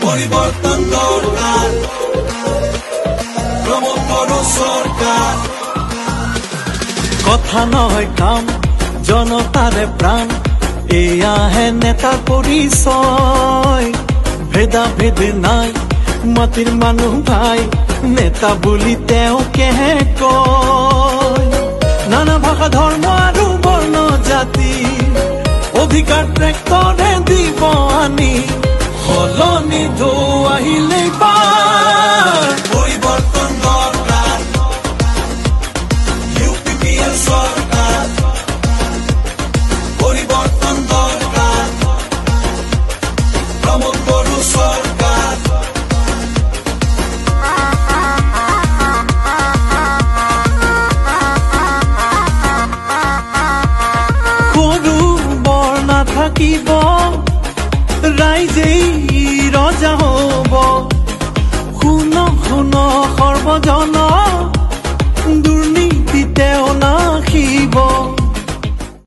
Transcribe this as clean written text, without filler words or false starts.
পরিবর্তন দরকার, প্রমোদ বড় সরকার। কথা নয় কাম, জনতারে প্রাণ, এয়া হে নেতার পরিচয়। ভেদা ভেদ নাই, মাটির মানুহ ভাই, নেতা বুলি তেওঁ কেহে কয়। নানা ভাষা ধৰ্ম আৰু বৰ্ণ জাতি, অধিকাৰ ট্ৰেক্টৰে দিব আনি, সলনি ঢৌ আহিলেই পাৰ। পৰিবৰ্তন দৰকাৰ, ইউপিপিএল সৰকাৰ। পৰিবৰ্তন দৰকাৰ, প্ৰমোদ বড় সৰকাৰ। সৰু বৰ নাথাকিব, ৰাইজেই ৰজা হ'ব। শুন শুন সৰ্বজন